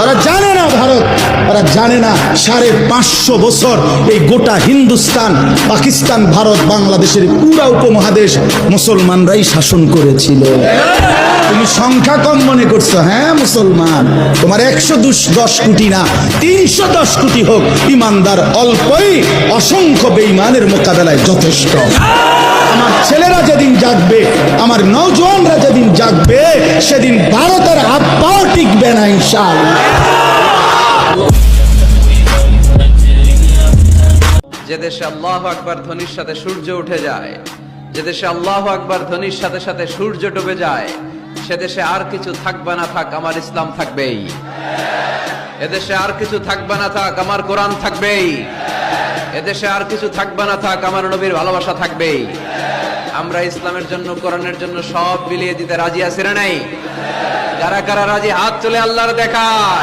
ওরা জানে না ভারত, ওরা জানে না 550 বছর এই গোটা হিন্দুস্তান, পাকিস্তান, ভারত, বাংলাদেশের পুরা উপমহাদেশ মুসলমানরাই শাসন করেছিল। তুমি সংখ্যা কম মনে করছো, হ্যাঁ মুসলমান, তোমার 110 কোটি না 310 কোটি হোক, ইমানদার অল্পই অসংখ্য বেঈমানের মোকাবেলায় যথেষ্ট। আমার ছেলেরা যেদিন জাগবে, আমার নওজোয়ানরা যেদিন জাগবে, সেদিন ভারতের হাত পাও টিকবে না ইনশাআল্লাহ। যে দেশে আল্লাহু আকবার ধ্বনির সাথে সূর্য উঠে যায়, যে দেশে আল্লাহু আকবার ধ্বনির সাথে সাথে সূর্য ডুবে যায়, সে দেশে আর কিছু থাকবে না থাক, আমার ইসলাম থাকবেই। এদেশে আর কিছু থাকবে না থাক, আমার কোরআন থাকবেই। এদেশে আর কিছু থাকবে না থাক, আমার নবীর ভালোবাসা থাকবেই। আমরা ইসলামের জন্য, কোরআনের জন্য সব বিলিয়ে দিতে রাজি আছি না নাই? কারা কারা রাজি হাত তুলে আল্লাহর দেখা।